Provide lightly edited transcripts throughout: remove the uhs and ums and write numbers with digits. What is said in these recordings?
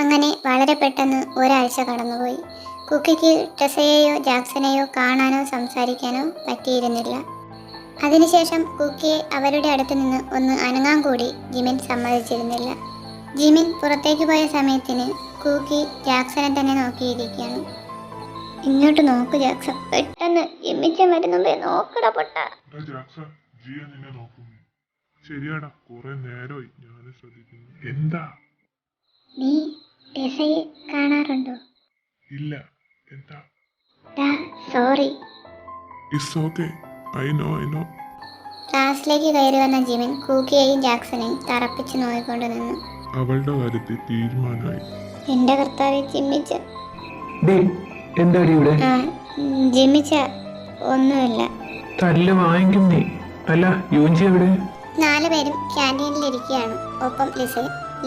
അങ്ങനെ വളരെ പെട്ടെന്ന് ഒരാഴ്ച കടന്നുപോയി. കുക്കിക്ക് ടെസയെയോ ജാക്സനെയോ കാണാനോ സംസാരിക്കാനോ പറ്റിയിരുന്നില്ല. അതിനുശേഷം കുക്കിയെ അവരുടെ അടുത്ത് നിന്ന് ഒന്ന് അനങ്ങാൻ കൂടി ജിമിൻ സമ്മതിച്ചിരുന്നില്ല. ജിമിൻ പുറത്തേക്ക് പോയ സമയത്തിന് കുക്കി ജാക്സനെ തന്നെ നോക്കിയിരിക്കുകയാണ്. ഇങ്ങോട്ട് നോക്കു ജാക്സൺ, പെട്ടെന്ന് ജിമ്മിച്ചൻ വരുന്നുമ്പേ നോക്കട പൊട്ട. ശരിയാടാ, കുറെ നേരമായി ഞാൻ ശ്രദ്ധിക്കുന്നു. എന്താ? നീ ടെസയെ കാണാറുണ്ടോ? ഇല്ല. എന്താ? Sorry. It's okay. I know. ക്ലാസ്സിലേക്ക് കയറി വന്ന ജിമിൻ കൂക്കിയെയും ജാക്സനെയും തറപ്പിച്ച് നോക്കിക്കൊണ്ട് നിന്നു. അവളുടെ കാര്യത്തിൽ തീരുമാനമായി. എന്റെ കർത്താവെ, ജിമ്മിച്ച. എന്താടി ഇവിടെ? ജിമ്മിച്ച ഒന്നുമില്ല. തല്ല് വാങ്ങിക്കും നീ. അല്ല, യൂഞ്ചി എവിടെ? 4 പേരും ക്യാൻറ്റീനിലിരിക്കുകയാണ്. ഒപ്പം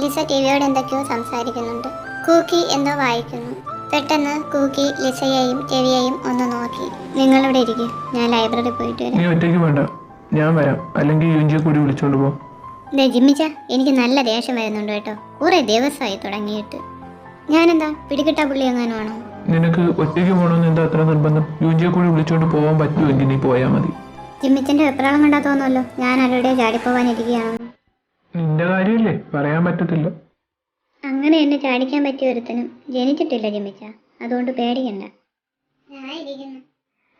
ലിസ ടിവിയോട് എന്തൊക്കെയോ സംസാരിക്കുന്നുണ്ട്. കൂക്കി എന്തോ വായിക്കുന്നു. പെട്ടെന്ന് കൂക്കി ലിസയെയും ടെവിയെയും ഒന്ന് നോക്കി. നിങ്ങളിവിടെ ഇരിക്കും, ഞാൻ ലൈബ്രറി പോയിട്ട് വരാം. നീ ഒറ്റയ്ക്ക് വേണ്ട, ഞാൻ വരാം. അല്ലെങ്കിൽ യൂഞ്ചിയെ കൂടി വിളിച്ചോണ്ട് പോ. ജിമ്മിച്ച, എനിക്ക് നല്ല ദേഷ്യം വരുന്നുണ്ട് കേട്ടോ. കുറെ ദിവസമായി തുടങ്ങിയിട്ട്. ഞാനെന്താ പിടികിട്ടാ പുള്ളി എങ്ങാനും ആണോ? നിനക്ക് ഒറ്റയ്ക്ക് പോകണമെന്ന് എന്താ അത്ര നിർബന്ധം? യൂഞ്ചിയെ കൂടി വിളിച്ചോണ്ട് പോകാൻ പറ്റുമെങ്കിൽ നീ പോയാൽ മതി. ജിമ്മിച്ചന്റെ വെപ്രാളം കണ്ടാ തോന്നുമല്ലോ ഞാൻ ആരുടെ ചാടിപ്പോവാനിരിക്കുകയാണോ. നിന്റെ കാര്യമില്ലേ, പറയാൻ പറ്റത്തില്ല. അങ്ങനെ എന്നെ ചാടിക്കാൻ പറ്റിയ ഒരുത്തനും ജനിച്ചിട്ടില്ല ജിമ്മിച്ച, അതുകൊണ്ട് പേടിക്കണ്ട.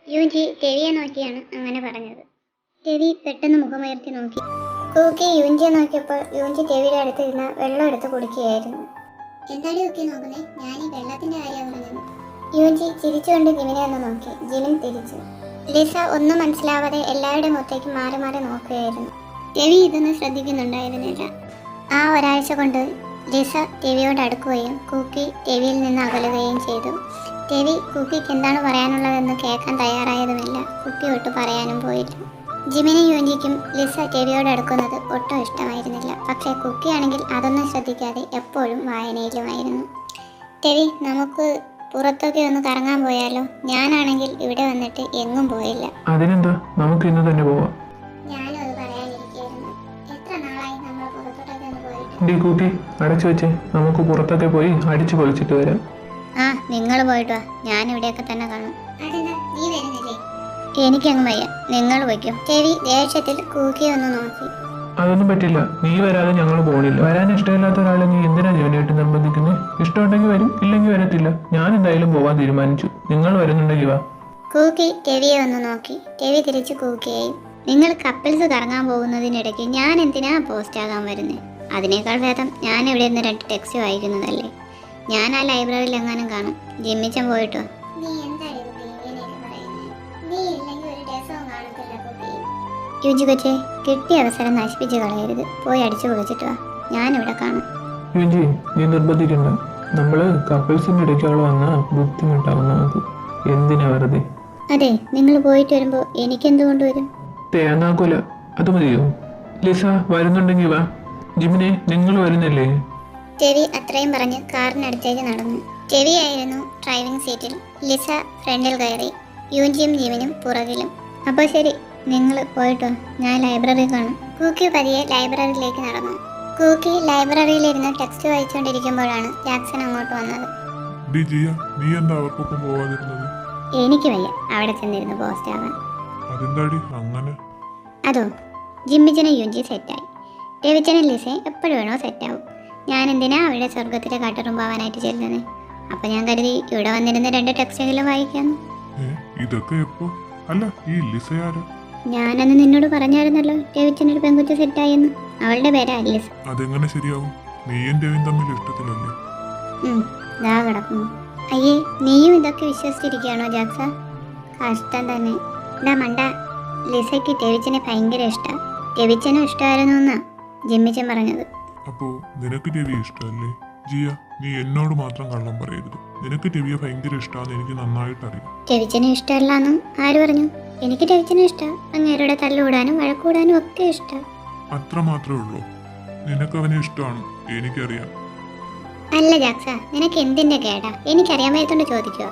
യൂജി ടെവിയെ നോക്കിയാണ് അങ്ങനെ പറഞ്ഞത്. ടെവി പെട്ടെന്ന് മുഖമുയർത്തി നോക്കി. കൂക്കി യൂഞ്ചിയെ നോക്കിയപ്പോൾ യൂഞ്ചി ടെവിയുടെ അടുത്ത് ഇരുന്ന വെള്ളം എടുത്ത് കുടിക്കുകയായിരുന്നു. എന്താണ് യൂക്കി നോക്കുന്നേ? ഞാൻ ഈ വെള്ളത്തിന്റെ കാര്യം പറഞ്ഞത്. യൂഞ്ചി ചിരിച്ചുകൊണ്ട് ജിമിനെ ഒന്ന് നോക്കി. ജിമിൻ തിരിച്ചു. ലിസ ഒന്നും മനസ്സിലാവാതെ എല്ലാവരുടെ മുഖത്തേക്ക് മാറി മാറി നോക്കുകയായിരുന്നു. ടെവി ഇതൊന്നും ശ്രദ്ധിക്കുന്നുണ്ടായിരുന്നില്ല. ആ ഒരാഴ്ച കൊണ്ട് ലിസ ടെവിയോട് അടുക്കുകയും കുക്കി ടെവിയിൽ നിന്ന് അകലുകയും ചെയ്തു. ടെവി കുക്കിക്ക് എന്താണ് പറയാനുള്ളതെന്ന് കേൾക്കാൻ തയ്യാറായതുമില്ല. കുക്കി ഒട്ട് പറയാനും പോയില്ല. ജിമിനും യൂഞ്ചിക്കും ലിസ ടെവിയോട് അടുക്കുന്നത് ഒട്ടും ഇഷ്ടമായിരുന്നില്ല. പക്ഷേ കുക്കിയാണെങ്കിൽ അതൊന്നും ശ്രദ്ധിക്കാതെ എപ്പോഴും വായനയിലുമായിരുന്നു. ടെവി, നമുക്ക് പുറത്തൊക്കെ ഒന്ന് കറങ്ങാൻ പോയാലോ? ഞാനാണെങ്കിൽ ഇവിടെ വന്നിട്ട് എങ്ങും പോയില്ല. അതിനെന്താ, നമുക്ക് ഇന്ന് തന്നെ പോവാം. ഞാനും അത് പറയാനിരിക്കുകയായിരുന്നു. എത്ര നാളായി നമ്മൾ പുറത്തോട്ടൊക്കെ ഒന്ന് പോയിട്ട്. കൂക്കി അടച്ചു വെച്ചേ, നമുക്ക് പുറത്തൊക്കെ പോയി അടിച്ചു പൊളിച്ചിട്ട് വരാം. നിങ്ങൾ പോയിട്ട് വാ, ഞാൻ ഇവിടെയൊക്കെ തന്നെ കാണും. നീ വരുന്നില്ലേ? എനിക്കങ്ങ് വയ്യ, നിങ്ങൾ വയ്ക്കും. ടെവി ദേഷ്യത്തിൽ കൂക്കി ഒന്ന് നോക്കി. അതൊന്നും പറ്റില്ല, നീ വരാതെ ഞങ്ങൾ പോണില്ല. വരാൻ ഇഷ്ടമില്ലാത്ത ഒരാളെ നീ എന്തിനാ ജോലിയായിട്ട് നിർബന്ധിക്കുന്നത്? ഇഷ്ടമുണ്ടെങ്കിൽ വരും, ഇല്ലെങ്കിൽ വരത്തില്ല. ഞാൻ എന്തായാലും പോവാൻ തീരുമാനിച്ചു. നിങ്ങൾ വരുന്നുണ്ടെങ്കിൽ വാ. കൂക്കി ടെവിയെ ഒന്ന് നോക്കി. ടെവി തിരിച്ച് കൂക്കിയെയും. നിങ്ങൾ കപ്പിൾസ് കറങ്ങാൻ പോകുന്നതിനിടയ്ക്ക് ഞാൻ എന്തിനാ പോസ്റ്റ് ആകാൻ വരുന്നത്? അതിനേക്കാൾ ഭേദം ഞാൻ ഇവിടെ നിന്ന് 2 ടെക്സ്റ്റ് വായിക്കുന്നതല്ലേ. ഞാൻ ആ ലൈബ്രറിയിൽ എങ്ങാനും കാണും. ജിമ്മിച്ചൻ പോയിട്ടോ. യുജി കൊച്ചേ, കിട്ടിയ അവസരം നശിപ്പിച്ച് കളയരുത്. പോയി അടിച്ചു പൊളിച്ചിട്ട് വാ, ഞാനിവിടെ കാണും. യുജി, നീ നിർബന്ധിക്കണ്ട. നമ്മള് കപ്പിൾസിന്റെ ഇടയ്ക്കുള്ള വന്ന ബുദ്ധിമുട്ടാവും നമുക്ക്. എന്തിനാ വെറുതെ? അതെ, നിങ്ങൾ പോയിട്ട് വരുമ്പോ എനിക്കെന്തുകൊണ്ട് വരും? തേങ്ങാക്കൊല അത് മതിയോ? ലിസ വരുന്നുണ്ടെങ്കിൽ വാ. ജിമിനെ, നിങ്ങൾ വരുന്നില്ലേ? ടെവി അത്രയും പറഞ്ഞ് കാറിനടുത്തേക്ക് നടന്നു. ടെവി ആയിരുന്നു ഡ്രൈവിംഗ് സീറ്റിൽ. ലിസ ഫ്രണ്ടിൽ കയറി. യൂഞ്ചിയും ജിമിനും പുറകിലും. അപ്പോൾ ശരി, നിങ്ങൾ പോയിട്ടോ, ഞാൻ ലൈബ്രറി കാണും. കൂക്കി പതിയെ ലൈബ്രറിയിലേക്ക് നടന്നു. കൂക്കി ലൈബ്രറിയിലിരുന്ന് ടെക്സ്റ്റ് വായിച്ചുകൊണ്ടിരിക്കുമ്പോഴാണ് ജാക്സൺ അങ്ങോട്ട് വന്നത്. നീ എന്താ അവർക്കൊപ്പം പോവാതിരുന്നത്? എനിക്ക് വയ്യ അവിടെ ചെന്നിരുന്ന് പോസ്റ്റ് ആവാൻ. അതെന്താടി അങ്ങനെ? അതോ, ജിമ്മിച്ചനെ യൂഞ്ചി സെറ്റായി. രവിച്ചനും ലിസയും എപ്പോഴും വേണോ സെറ്റാവും. ഞാൻ എന്തിനാ അവിടെ സ്വർഗത്തിലെ കാട്ടുറുമ്പാവാനായിട്ട് ചെല്ലുന്നത്? അപ്പൊ ഞാൻ കരുതി ഇവിടെ വന്നിരുന്ന 2 ടെക്സ്റ്റെങ്കിലും വായിക്കാന്ന്. ഇതൊക്കെ എപ്പോ? അല്ല, ഈ ലിസയാര്? ഞാനന്ന് നിന്നോട് പറഞ്ഞായിരുന്നല്ലോ രവിച്ചനൊരു പെൺകുട്ടി സെറ്റായെന്ന്. അവളുടെ പേരാ ലിസ. അതെങ്ങനെ ശരിയാവും? നീയും രവിയും തമ്മിൽ ഇഷ്ടത്തിലല്ലേ? ദാ കിടക്കുന്നു. അയ്യേ, നീയും ഇതൊക്കെ വിശ്വസിച്ചിരിക്കുകയാണോ ജാക്സ? കഷ്ടം തന്നെ. ഡാ മണ്ട, ലിസയ്ക്ക് രവിച്ചനെ ഭയങ്കര ഇഷ്ടാ. രവിച്ചനും ഇഷ്ടമായിരുന്നു എന്നാ ജിമ്മിച്ചൻ പറഞ്ഞത്. അപ്പോ നിനക്ക് രവി ഇഷ്ടമല്ലേ? ജിയ, നീ എന്നോട് മാത്രം കള്ളം പറയരുത്. നിനക്ക് രവിയെ ഭയങ്കര ഇഷ്ടമാണെന്ന് എനിക്ക് നന്നായിട്ട് അറിയാം. രവിച്ചനും ഇഷ്ടമല്ലാന്നും ആര് പറഞ്ഞു? എനിക്ക് രവിച്ചനും ഇഷ്ടം. അങ്ങേരുടെ തല്ലുകൂടാനും വഴക്കൂടാനും ഒക്കെ ഇഷ്ടം. അത്ര മാത്രമേ ഉള്ളൂ? നിനക്ക് അവനെ ഇഷ്ടമാണ്, എനിക്കറിയാം. അല്ല ജാക്സ, നിനക്ക് എന്തിന്റെ കേടാ? എനിക്കറിയാൻ വയ്യത്തോണ്ട് ചോദിക്കുക.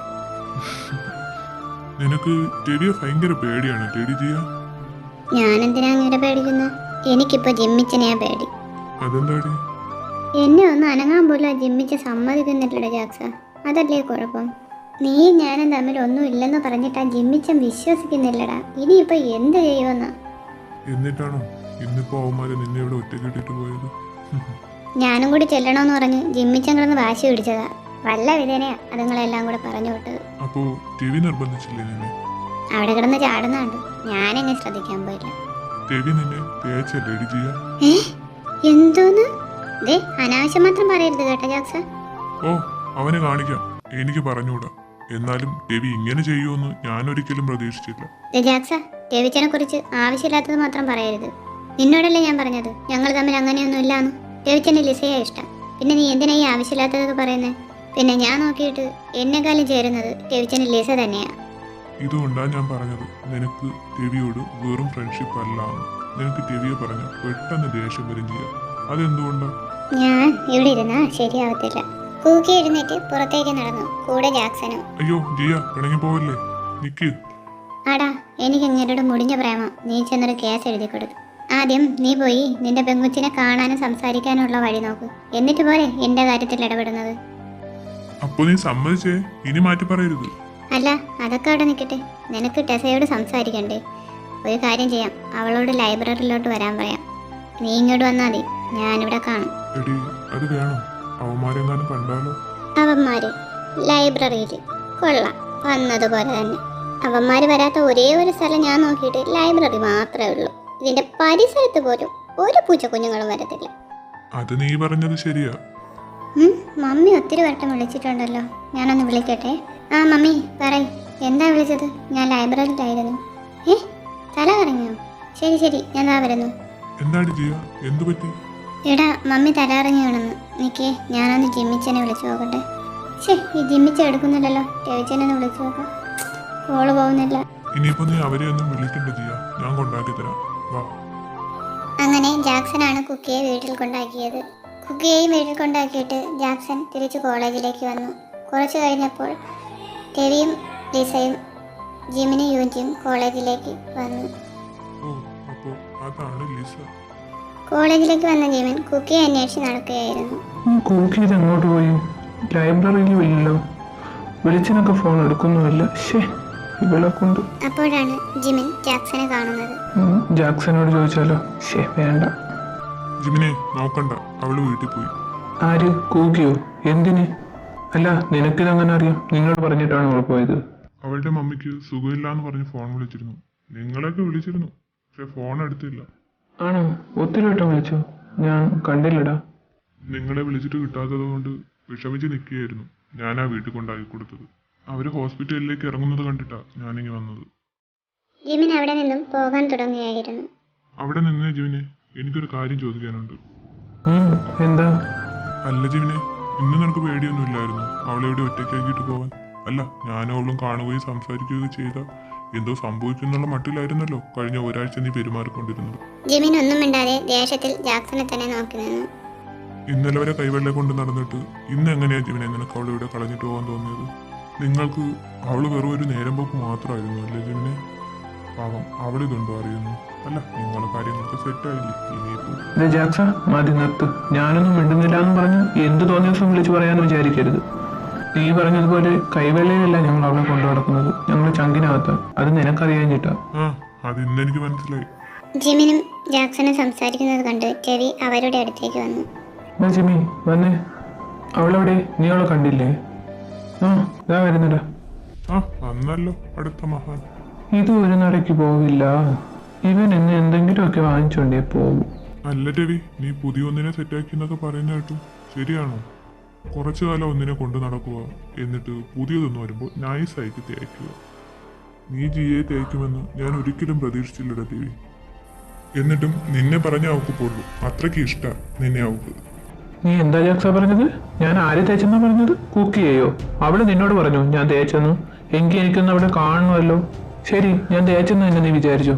നിനക്ക് രവിയെ ഭയങ്കര പേടിയാണ് ടെഡി ജിയ. ഞാനെന്തിനാ അങ്ങനെ പേടിക്കുന്നത്? എനിക്കിപ്പോ ജിമ്മിച്ചനെയാ പേടി. അതെന്താടി? എന്നെ ഒന്ന് അനങ്ങാൻ പോലും ജിമ്മിച്ച് സമ്മതിക്കുന്നില്ലട ജാക്സ. അതല്ലേ കുഴപ്പം. നീ ഞാനും തമ്മിൽ ഒന്നും ഇല്ലെന്ന് പറഞ്ഞിട്ട് ആ ജിമ്മിച്ചൻ വിശ്വസിക്കുന്നില്ലടാ. ഇനിയിപ്പോൾ എന്ത് ചെയ്യുമെന്നാ? എന്നിട്ടാണോ ഇന്നിപ്പോ അവന്മാര് നിന്നെ ഇവിടെ ഒറ്റക്കിട്ടിട്ട് പോയത്? ഞാനും കൂടി ചെല്ലണമെന്ന് പറഞ്ഞ് ജിമ്മിച്ചൻ കിടന്ന് വാശി പിടിച്ചതാ. വല്ല വിധേനയാ അതുങ്ങളെല്ലാം കൂടെ പറഞ്ഞു വിട്ടത്. അപ്പോ രവി നിർബന്ധിച്ചില്ലേ നിന്നെ? അവിടെ കിടന്ന് ചാടുന്നുണ്ട്. ഞാനെന്നെ ശ്രദ്ധിക്കാൻ പോയില്ല. രവി നിന്നെ തേച്ചല്ലേ ജിയ? ഏ എന്തോന്ന്? ദേ അനാവശ്യം മാത്രം പറയരുത് കേട്ടോ ജാക്സ. ഓ, അവനെ കാണിക്കാം. എനിക്ക് പറഞ്ഞൂടാ. എന്നാലും രവി ഇങ്ങനെ ചെയ്യുമെന്ന് ഞാൻ ഒരിക്കലും പ്രതീക്ഷിച്ചില്ല. ജാക്സ, രവിച്ചനെ കുറിച്ച് ആവശ്യമില്ലാത്തത് മാത്രം പറയരുത്. നിന്നോടല്ലേ ഞാൻ പറഞ്ഞത് ഞങ്ങൾ തമ്മിൽ അങ്ങനെയൊന്നും ഇല്ലാന്ന്. രവിച്ചനെ ലിസയെ ഇഷ്ടം. പിന്നെ നീ എന്തിനാ ഈ ആവശ്യമില്ലാത്തതൊക്കെ പറയുന്നത്? പിന്നെ ഞാൻ നോക്കിയിട്ട് എന്നെക്കാളും ചേരുന്നത് രവിച്ചന് ലിസ തന്നെയാ. ഇതുകൊണ്ടാ ഞാൻ പറഞ്ഞത് നിനക്ക് രവിയോട് വെറും ഫ്രണ്ട്ഷിപ്പ് അല്ല. നിനക്ക് രവിയെ പറഞ്ഞ പെട്ടെന്ന് ദേഷ്യം വരും ചെയ്യാം. അതെന്തുകൊണ്ടാ? ഞാൻ ഇവിടെ ഇരുന്നാ ശരിയാവത്തില്ല. കൂക്കി എഴുന്നേറ്റ് പുറത്തേക്ക് നടന്നു, കൂടെ ജാക്സനും. അയ്യോ ജിയ, പിണങ്ങി പോവല്ലേ, നിക്ക്. ആടാ, എനിക്ക് ഇങ്ങനോട് മുടിഞ്ഞ പ്രേമം. നീ ചെന്നൊരു കേസ് എഴുതി കൊടുത്തു. ആദ്യം നീ പോയി നിന്റെ പെങ്കുച്ചിനെ കാണാനും സംസാരിക്കാനുള്ള വഴി നോക്ക്. എന്നിട്ട് പോരെ എന്റെ കാര്യത്തിൽ ഇടപെടുന്നത്. അപ്പൊ നീ സമ്മതിച്ചേ? ഇനി മാറ്റി പറയരുത്. അല്ല, അതൊക്കെ അവിടെ നിൽക്കട്ടെ. നിനക്ക് ടെസയോട് സംസാരിക്കണ്ടേ? ഒരു കാര്യം ചെയ്യാം, അവളോട് ലൈബ്രറിയിലോട്ട് വരാൻ പറയാം. നീ ഇങ്ങോട്ട് വന്നാൽ മതി, ഞാനിവിടെ കാണും. എടി, അത് വേണം. അവന്മാരെങ്ങാനും കണ്ടാലോ? അവന്മാര് ലൈബ്രറിയിൽ കൊള്ളാം, വന്നതുപോലെ തന്നെ. അവന്മാര് വരാത്ത ഒരേ ഒരു സ്ഥലം ഞാൻ നോക്കിയിട്ട് ലൈബ്രറി മാത്രമേ ഉള്ളൂ. ഇതിന്റെ പരിസരത്ത് പോലും ഒരു പൂച്ചക്കുഞ്ഞുങ്ങളും വരത്തില്ല. അത് നീ പറഞ്ഞത് ശരിയാ. മമ്മി ഒത്തിരി വട്ടം വിളിച്ചിട്ടുണ്ടല്ലോ, ഞാനൊന്ന് വിളിക്കട്ടെ. ആ മമ്മി പറയ്, എന്താ വിളിച്ചത്? ഞാൻ ലൈബ്രറിയിലായിരുന്നു. തല കറങ്ങിയോ? ശരി ശരി, ഞാൻ ദാ വരുന്നു. എന്താടി ജിയ, എന്തു പറ്റി? എടാ, മമ്മി തലകറങ്ങി വേണമെന്ന്. നിക്കേ, ഞാനൊന്ന് ജിമ്മിച്ചനെ വിളിച്ചു നോക്കട്ടെ. ഈ ജിമ്മിച്ച എടുക്കുന്നില്ലല്ലോ. രവിച്ചനെ വിളിച്ചു നോക്കാം. കോള് പോകുന്നില്ല. ഇനിയിപ്പോ നീ അവരെ ഒന്നും വിളിക്കണ്ട ജിയ, ഞാൻ കൊണ്ടാക്കി തരാം, വാ. അങ്ങനെ ജാക്സനാണ് കുക്കിയെ വീട്ടിൽ കൊണ്ടാക്കിയത്. കുക്കിയെയും വീട്ടിൽ കൊണ്ടാക്കിയിട്ട് ജാക്സൺ തിരിച്ച് കോളേജിലേക്ക് വന്നു. കുറച്ച് കഴിഞ്ഞപ്പോൾ രവിയും ലിസയും ജിമിനും യൂജിയും കോളേജിലേക്ക് വന്നു. ഓ, അപ്പോ അതാണ് ലിസ. കോളേജിലേക്ക് വന്ന ജിമിൻ കുക്കിയെ അന്വേഷിച്ച് നടക്കുകയായിരുന്നു. കൂക്കി ഇത് എങ്ങോട്ട് പോയി? ലൈബ്രറിയിലും ഇല്ലല്ലോ. വിളിച്ചിനൊക്കെ ഫോൺ എടുക്കുന്നുമില്ല. ഇവളെ കൊണ്ട്. അപ്പോഴാണ് ജിമിൻ ജാക്സനെ കാണുന്നത്. ജാക്സനോട് ചോദിച്ചാലോ? വേണ്ട. ജിമിനെ നോക്കണ്ട, അവള് വീട്ടിൽ പോയി. ആര്? കൂക്കിയോ? എന്തിന്? അല്ല, നിനക്കിതങ്ങനെ അറിയാം? നിന്നോട് പറഞ്ഞിട്ടാണ് അവൾ പോയത്. അവളുടെ മമ്മിക്ക് സുഖമില്ലാന്ന് പറഞ്ഞ് ഫോൺ വിളിച്ചിരുന്നു. നിങ്ങളൊക്കെ വിളിച്ചിരുന്നു, പക്ഷെ ഫോൺ എടുത്തില്ല. ആണോ? ഒത്തിരി വട്ടം വിളിച്ചോ? ഞാൻ കണ്ടില്ലടാ. നിങ്ങളെ വിളിച്ചിട്ട് കിട്ടാത്തത് കൊണ്ട് വിഷമിച്ച് നിൽക്കുകയായിരുന്നു. ഞാനാ വീട്ടിൽ കൊണ്ടാക്കി കൊടുത്തത്. അവര് ഹോസ്പിറ്റലിലേക്ക് ഇറങ്ങുന്നത് കണ്ടിട്ടാ ഞാനിങ്ങി വന്നത്. ജിമിൻ അവിടെ നിന്നും പോകാൻ തുടങ്ങുകയായിരുന്നു. അവിടെ നിന്ന് ജിമിനെ, എനിക്കൊരു കാര്യം ചോദിക്കാനുണ്ട്. എന്താ? അല്ല ജിമിനെ, ഇന്ന് നിനക്ക് പേടിയൊന്നും ഇല്ലായിരുന്നു അവളെ ഇവിടെ ഒറ്റയ്ക്കാക്കിയിട്ട് പോവാൻ? അല്ല, ഞാനും അവളും കാണുകയും സംസാരിക്കുകയും ചെയ്ത എന്തോ സംഭവിക്കുന്നുള്ള മട്ടിലായിരുന്നല്ലോ കഴിഞ്ഞ ഒരാഴ്ച നീ പെരുമാറിക്കൊണ്ടിരുന്നത്. ജിമിൻ ഒന്നും മിണ്ടാതെ ദേഷ്യത്തിൽ ജാക്സനെ തന്നെ നോക്കി നിന്നു. ഇന്നലെ വരെ കൈവെള്ളം കൊണ്ട് നടന്നിട്ട് ഇന്ന് എങ്ങനെയാ ജിമിനെ നിനക്ക് അവളെ ഇവിടെ കളഞ്ഞിട്ട് പോകാൻ തോന്നിയത്? നിങ്ങൾക്ക് അവള് വെറും ഒരു നേരം പോക്ക് മാത്രമായിരുന്നു അല്ലേ ജിമിനെ? പാവം, അവളിതുണ്ടോ അറിയുന്നു? അല്ല, നിങ്ങളെ കാര്യങ്ങളൊക്കെ സെറ്റായില്ലേ? ഇനിയിപ്പോ ജാക്സ, മതി നിർത്ത്. ഞാനൊന്നും മിണ്ടുന്നില്ല എന്ന് പറഞ്ഞ് എന്ത് തോന്നിയ ദിവസം വിളിച്ചു പറയാന്ന് വിചാരിക്കരുത്. നീ പറഞ്ഞതുപോലെ കൈവെള്ളയിലല്ല ഞങ്ങൾ അവളെ കൊണ്ടു നടക്കുന്നത്. ഞങ്ങൾ ചങ്കിനകത്താണ്. അത് നിനക്കറിയാഞ്ഞിട്ടാ. അത് ഇന്ന് എനിക്ക് മനസ്സിലായി. ജിമിനും ജാക്സനും സംസാരിക്കുന്നത് കണ്ട് രവി അവരുടെ അടുത്തേക്ക് വന്നു. ജിമി വന്നേ. അവളെവിടെ? നീ അവളെ കണ്ടില്ലേ? ഇതാ വരുന്നടാ. അന്നല്ലോ അടുത്ത മഹാൻ. ഇത് ഒരു നടക്ക് പോവില്ല. ഇവൻ ഇന്ന് എന്തെങ്കിലുമൊക്കെ വാങ്ങിച്ചോണ്ടേ പോകും. അല്ല രവി, നീ പുതിയ ഒന്നിനെ സെറ്റാക്കി എന്നൊക്കെ പറയുന്ന കേട്ടു. ശരിയാണോ? കുറച്ചു കാലം ഒന്നിനെ കൊണ്ടു നടക്കുക, എന്നിട്ട് പുതിയതൊന്നും വരുമ്പോൾ നൈസായിട്ട് തേക്കുക. നീ ജിയെ തേക്കുമെന്ന് ഞാൻ ഒരിക്കലും പ്രതീക്ഷിച്ചില്ലട ദേവി. എന്നിട്ടും നിന്നെ പറഞ്ഞ അവൾക്ക് പോളൂ. അത്രയ്ക്ക് ഇഷ്ടാ നിന്നെ അവൾക്ക്. നീ എന്താ ജാക്സ പറഞ്ഞത്? ഞാൻ ആര് തേച്ചെന്നാ പറഞ്ഞത്? കുക്ക് ചെയ്യോ? അവള് നിന്നോട് പറഞ്ഞു ഞാൻ തേച്ചെന്നു. എങ്കിൽ എനിക്കൊന്ന് അവിടെ കാണണമല്ലോ. ശരി, ഞാൻ തേച്ചെന്ന് തന്നെ നീ വിചാരിച്ചോ?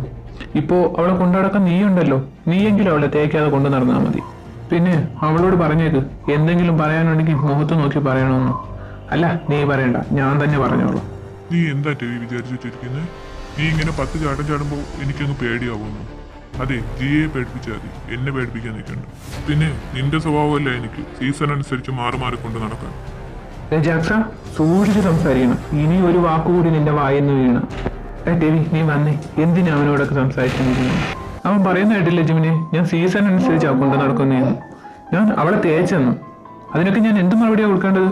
ഇപ്പോ അവളെ കൊണ്ടുനടക്കാൻ നീ ഉണ്ടല്ലോ. നീയെങ്കിലും അവളെ തേക്കാതെ കൊണ്ടു നടന്നാൽ മതി. പിന്നെ അവളോട് പറഞ്ഞേക്ക്, എന്തെങ്കിലും പറയാനുണ്ടെങ്കിൽ മുഖത്ത് നോക്കി പറയണമെന്ന്. അല്ല, നീ പറയണ്ട, ഞാൻ തന്നെ പറഞ്ഞോളൂ. നീ എന്താ ദേവി വിചാരിച്ചു വെച്ചിരിക്കുന്നത്? നീ ഇങ്ങനെ 10 ചാട്ടം ചാടുമ്പോൾ എനിക്കങ്ങ് പേടിയാവുന്നു. അതെ ജിയെ പേടിപ്പിച്ചാൽ മതി, എന്നെ പേടിപ്പിക്കാൻ നിൽക്കണ്ട. പിന്നെ നിന്റെ സ്വഭാവമല്ല എനിക്ക് സീസൺ അനുസരിച്ച് മാറി മാറിക്കൊണ്ട് നടക്കാൻ. ജാക്സ സൂക്ഷിച്ച് സംസാരിക്കണം. ഇനി ഒരു വാക്കുകൂടി നിന്റെ വായെന്ന് വീണ. ദേവി നീ വന്നേ, എന്തിനാ അവനോടൊക്കെ സംസാരിച്ചിരിക്കുന്നു? അവൻ പറയുന്ന കേട്ടില്ല ജിമിനെ, ഞാൻ സീസൺ അനുസരിച്ചാണ് കൊണ്ട് നടക്കുന്നതെന്ന്. ഞാൻ അവളെ തേച്ചെന്നു. അതിനൊക്കെ ഞാൻ എന്ത് മറുപടിയാണ് കൊടുക്കേണ്ടത്?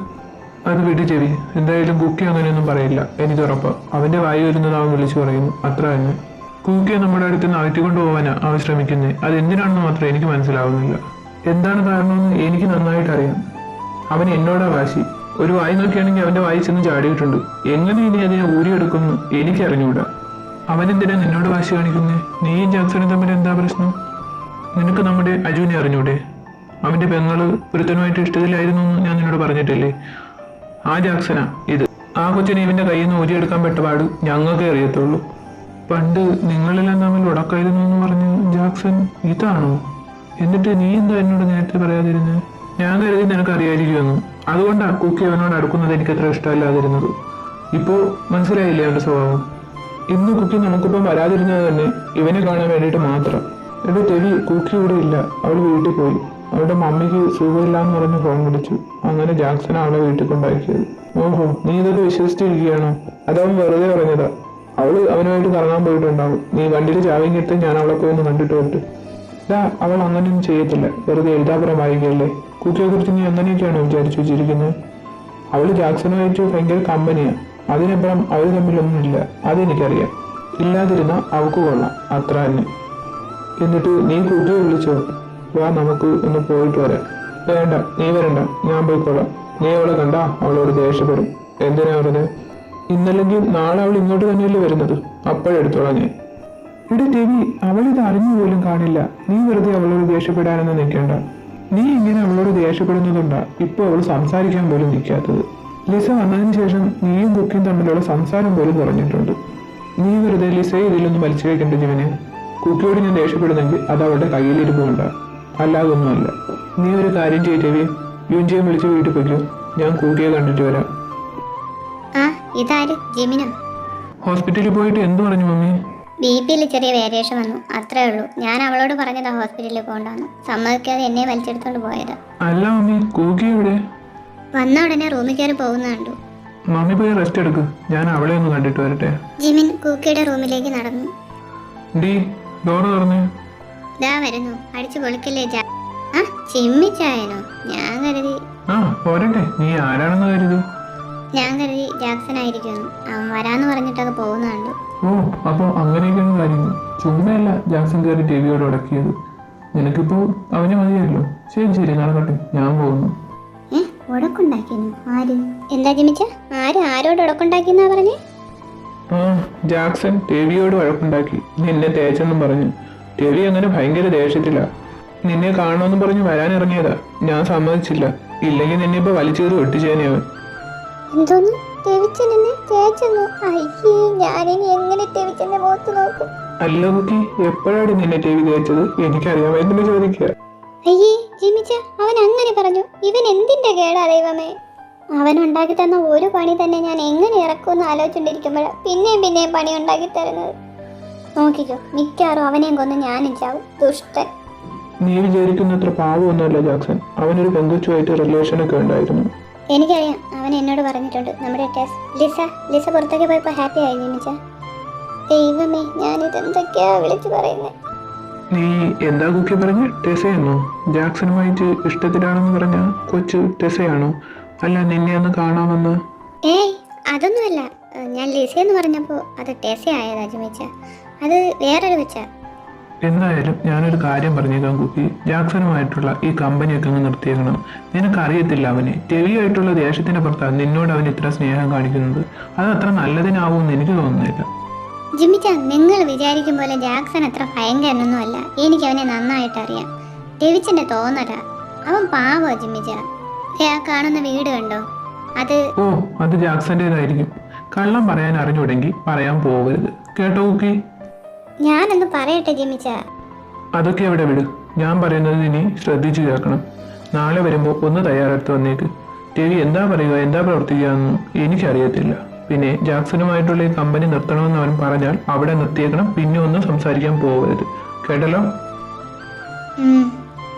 അത് വീട്ടിൽ ചെവി എന്തായാലും കുക്കി അങ്ങനെയൊന്നും പറയില്ല, എനിക്ക് ഉറപ്പ്. അവന്റെ വായി വരുന്നത് അവൻ വിളിച്ചു പറയുന്നു, അത്ര തന്നെ. കുക്കിയെ നമ്മുടെ അടുത്ത് നിന്ന് അകറ്റിക്കൊണ്ട് പോകാനാ അവൻ ശ്രമിക്കുന്നത്. അതെന്തിനാണെന്ന് മാത്രം എനിക്ക് മനസ്സിലാവുന്നില്ല. എന്താണ് കാരണമെന്ന് എനിക്ക് നന്നായിട്ട് അറിയാം. അവൻ എന്നോടാ വാശി. ഒരു വായി നോക്കിയാണെങ്കിൽ അവന്റെ വായി ചെന്ന് ചാടിയിട്ടുണ്ട്. എങ്ങനെ ഇനി അതിനെ ഊരിയെടുക്കുന്നു എനിക്കറിഞ്ഞൂടാ. അവനെന്തിനാ നിന്നോട് വാശി കാണിക്കുന്നേ? നീയും ജാക്സണും തമ്മിൽ എന്താ പ്രശ്നം? നിനക്ക് നമ്മുടെ അജുവിനെ അറിഞ്ഞൂടെ? അവന്റെ പെങ്ങള് ഒരുത്തനുമായിട്ട് ഇഷ്ടത്തിലായിരുന്നു എന്ന് ഞാൻ നിന്നോട് പറഞ്ഞിട്ടില്ലേ? ആ ജാക്സനാ ഇത്. ആ കൊച്ചിനെ ഇവന്റെ കയ്യിൽ നിന്ന് ഊരിയെടുക്കാൻ പെട്ടപാട് ഞങ്ങൾക്കേ അറിയത്തുള്ളൂ. പണ്ട് നിങ്ങളെല്ലാം തമ്മിൽ ഉടക്കായിരുന്നു എന്ന് പറഞ്ഞ് ജാക്സൺ ഇതാണോ? എന്നിട്ട് നീ എന്താ എന്നോട് നേരത്തെ പറയാതിരുന്നത്? ഞാൻ കരുതി നിനക്ക് അറിയാതിരിക്കുമെന്ന്. അതുകൊണ്ടാണ് കുക്കി അവനോട് അടുക്കുന്നത് എനിക്ക് അത്ര ഇഷ്ടമല്ലാതിരുന്നത്. ഇപ്പോൾ മനസ്സിലായില്ലേ അവന്റെ സ്വഭാവം? ഇന്ന് കുക്കി നമുക്കിപ്പം വരാതിരുന്നത് തന്നെ ഇവനെ കാണാൻ വേണ്ടിയിട്ട് മാത്രം. എന്റെ തെവി കുക്കി ഇവിടെ ഇല്ല, അവൾ വീട്ടിൽ പോയി. അവളുടെ മമ്മിക്ക് സുഖമില്ല എന്ന് പറഞ്ഞ് ഫോൺ വിളിച്ചു. അങ്ങനെ ജാക്സൺ അവളെ വീട്ടിൽ കൊണ്ടാക്കിയത്. ഓഹോ, നീ ഇതൊക്കെ വിശ്വസിച്ചിരിക്കുകയാണോ? അതവൻ വെറുതെ പറഞ്ഞതാ. അവള് അവനുമായിട്ട് കറങ്ങാൻ പോയിട്ടുണ്ടാവും. നീ വണ്ടിയിൽ ചാവിങ്ങിട്ട് ഞാൻ അവളെ പോയി ഒന്ന് കണ്ടിട്ട് പോയിട്ട്. അവൾ അങ്ങനെയൊന്നും ചെയ്യത്തില്ല, വെറുതെ എഴുതാപുരം വായിക്കല്ലേ. കുക്കിയെ കുറിച്ച് നീ അങ്ങനെയൊക്കെയാണോ വിചാരിച്ചു വെച്ചിരിക്കുന്നത്? അവള് ജാക്സണുമായിട്ട് ഭയങ്കര കമ്പനിയാണ്. അതിനപ്പുറം അവർ തമ്മിലൊന്നുമില്ല, അതെനിക്കറിയാം. ഇല്ലാതിരുന്ന അവൾക്ക് കൊള്ളാം, അത്ര തന്നെ. എന്നിട്ട് നീ കുക്കിയെ വിളിച്ചോ? വാ നമുക്ക് ഒന്ന് പോയിട്ട് വരാം. വേണ്ട, നീ വരണ്ട, ഞാൻ പോയിക്കോളാം. നീ അവളെ കണ്ടാ അവളോട് ദേഷ്യപ്പെടും. എന്തിനാ വെറുതെ? ഇന്നല്ലെങ്കിൽ നാളെ അവൾ ഇങ്ങോട്ട് തന്നെയല്ലേ വരുന്നത്, അപ്പോഴെടുത്തോളാം ഞാൻ. ഇവിടെ ദേവി അവളിത് അറിഞ്ഞു പോലും കാണില്ല. നീ വെറുതെ അവളോട് ദേഷ്യപ്പെടാനൊന്നും നിൽക്കേണ്ട. നീ ഇങ്ങനെ അവളോട് ദേഷ്യപ്പെടുന്നതുകൊണ്ടാ ഇപ്പൊ അവൾ സംസാരിക്കാൻ പോലും നിൽക്കാത്തത്. ലിസ വന്നതിന് ശേഷം നീയും കുക്കിയും തമ്മിലുള്ള സംസാരം പോലും കുറഞ്ഞിട്ടുണ്ട്. നീ വെറുതെ ലിസയെ ഇതിലൊന്നും വലിച്ചു വയ്ക്കേണ്ട ജീവന്. കുക്കിയോട് ഞാൻ ദേഷ്യപ്പെടുന്നെങ്കിൽ അത് അവളുടെ കയ്യിലിരിപ്പുണ്ടാ, അല്ലാതൊന്നുമല്ല. നീ ഒരു കാര്യം ചെയ്തേവി, യുഞ്ചിയെ വിളിച്ച് വീട്ടിൽ പോയിക്കോ. ഞാൻ കുക്കിയെ കണ്ടിട്ട് വരാം. ഇതാര്? ജിമിനോ? ഹോസ്പിറ്റലിൽ പോയിട്ട് എന്ത് പറഞ്ഞു മമ്മി? ബിപിയിൽ ചെറിയ വേരിയേഷൻ വന്നു, അത്രേ ഉള്ളൂ. ഞാൻ അവളോട് പറഞ്ഞതാ ഹോസ്പിറ്റലിൽ പോകണ്ടെന്ന്. സമ്മതിക്കാതെ എന്നെ വലിച്ചെടുത്തോണ്ട് പോയത്. അല്ല മമ്മി, കുക്കി എവിടെ? വന്ന ഉടനെ റൂമിൽ കയറി പോകുന്ന കണ്ടു. മമ്മി പോയി റെസ്റ്റ് എടുക്ക്, ഞാൻ അവളെ ഒന്ന് കണ്ടിട്ട് വരട്ടെ. ജിമിൻ കുക്കിയുടെ റൂമിലേക്ക് നടന്നു. ഡി ഡോറ് തുറന്നേ. ദാ വരുന്നു, അടിച്ചു പൊളിക്കല്ലേ. ചിമ്മിച്ചായനോ? ഞാൻ കരുതി പോരട്ടെ, നീ ആരാണെന്ന് കരുതി? ഞാൻ കരുതി ജാക്സൺ ആയിരിക്കുമെന്ന്. അവൻ വരാന്ന് പറഞ്ഞിട്ടൊക്കെ പോകുന്ന കണ്ടു. ഓ, അപ്പൊ അങ്ങനെയൊക്കെയാണ് കാര്യങ്ങൾ. ചുമ്മയല്ല ജാക്സൺ കയറി ടിവിയോട് ഉടക്കിയത്. നിനക്കിപ്പോ അവനെ മതിയല്ലോ. ശരി ശരി, നടക്കട്ടെ, ഞാൻ പോകുന്നു. ഉടക്കുണ്ടാക്കിയെന്നു? ആര്? എന്താ ജിമിച്ച? ആരോട് ഉടക്കുണ്ടാക്കിയെന്നാ പറഞ്ഞേ? ജാക്സൺ ടെവിയോട് വഴക്കുണ്ടാക്കി, നിന്നെ തേച്ചെന്നും പറഞ്ഞു. ടെവി അങ്ങനെ ഭയങ്കര ദേഷ്യത്തില്ല. നിന്നെ കാണണമെന്നും പറഞ്ഞ് വരാനിറങ്ങിയതാ. ഞാൻ സമ്മതിച്ചില്ല. ഇല്ലെങ്കിൽ നിന്നെ ഇപ്പൊ വലിച്ചേറി ഒട്ടിച്ചേനെയവൻ. എന്തോന്ന്? ടെവിച്ചെന്നെ തേച്ചെന്നു? അയ്യേ, ഞാനിനി എങ്ങനെ ടെവിച്ചെന്നെ മുഖത്ത് നോക്കും? അല്ല കുക്കി, എപ്പോഴാണ് നിന്നെ ടെവി തേച്ചത്? എനിക്കറിയാമെന്ന് ചോദിക്കുക. അയ്യേ ജിമിച്ച, അവൻ അങ്ങനെ പറഞ്ഞു. ഇവൻ എന്തിന്റെ കേടാ ദൈവമേ. അവൻ ഉണ്ടാക്കി തന്ന ഒരു പണി തന്നെ ഞാൻ എങ്ങനെ ഇറക്കുമെന്ന് ആലോചിച്ചുകൊണ്ടിരിക്കുമ്പോഴാണ് പിന്നെയും പണി ഉണ്ടാക്കി തരുന്നത്. നോക്കിക്കോ, മിക്കാറും അവനെയും കൊന്ന് ഞാനും ചാവും. ദുഷ്ടൻ. നീ വിചാരിക്കുന്നത്ര പാവമൊന്നുമല്ല ജാക്സൺ. അവനൊരു പെങ്കുച്ചുമായിട്ട് റിലേഷനൊക്കെ ഉണ്ടായിരുന്നു. എനിക്കറിയാം, അവൻ എന്നോട് പറഞ്ഞിട്ടുണ്ട്. നമ്മുടെ ലിസ പുറത്തേക്ക് പോയപ്പോ ഹാപ്പി ആയി ജിമിച്ച. ദൈവമേ, ഞാനിതെന്തൊക്കെയാ വിളിച്ചു പറയുന്നത്? നീ എന്താ കുക്കി പറഞ്ഞ? ടെസയെന്നോ? ജാക്സണുമായിട്ട് ഇഷ്ടത്തിലാണെന്ന് പറഞ്ഞ കൊച്ചു ടെസയാണോ? അല്ല, നിന്നെ ഒന്ന് കാണാമെന്ന്. ഏയ്, അതൊന്നുമല്ല. ഞാൻ ലിസയെന്ന് പറഞ്ഞപ്പോ അത് ടെസ ആയതാ ജിമിച്ച. അത് വേറൊരു വെച്ച. എന്തായാലും ഞാനൊരു കാര്യം പറഞ്ഞേക്കാം കുക്കി, ജാക്സണുമായിട്ടുള്ള ഈ കമ്പനിയൊക്കെ അങ്ങ് നിർത്തിയേക്കണം. നിനക്കറിയത്തില്ല അവനെ. ടെവിയായിട്ടുള്ള ദേഷ്യത്തിന്റെ പുറത്താണ് നിന്നോട് അവൻ ഇത്ര സ്നേഹം കാണിക്കുന്നത്. അത് അത്ര നല്ലതിനാവുമെന്ന് എനിക്ക് തോന്നുന്നില്ല. ജിമിച്ച, നിങ്ങൾ വിചാരിക്കും പോലെ ജാക്സൺ അത്ര ഭയങ്കരനൊന്നും അല്ല. എനിക്ക് അവനെ നന്നായിട്ട് അറിയാം. ടെവിച്ചന്റെ തോന്നലാ. അവൻ പാവോ ജിമിച്ച. കാണുന്ന വീട് കണ്ടോ? അത് ജാക്സന്റേതായിരിക്കും. കള്ളം പറയാൻ അറിഞ്ഞുകൂടെങ്കിൽ പറയാൻ പോകരുത്, കേട്ടോ കുക്കി? ഞാനൊന്ന് പറയട്ടെ ജിമിച്ച. അതൊക്കെ അവിടെ വിട്. ഞാൻ പറയുന്നത് ഇനി ശ്രദ്ധിച്ചു കേൾക്കണം. നാളെ വരുമ്പോൾ ഒന്ന് തയ്യാറെടുത്ത് വന്നേക്ക്. ടെവി എന്താ പറയുക, എന്താ പ്രവർത്തിക്കുക എന്നൊന്നും എനിക്കറിയത്തില്ല. പിന്നെ ജാക്സണുമായിട്ടുള്ള ഈ കമ്പനി നിർത്തണമെന്ന് അവൻ പറഞ്ഞാൽ അവിടെ നിർത്തിയേക്കണം. പിന്നെ ഒന്നും സംസാരിക്കാൻ പോകരുത്, കേട്ടല്ലോ? ഉം.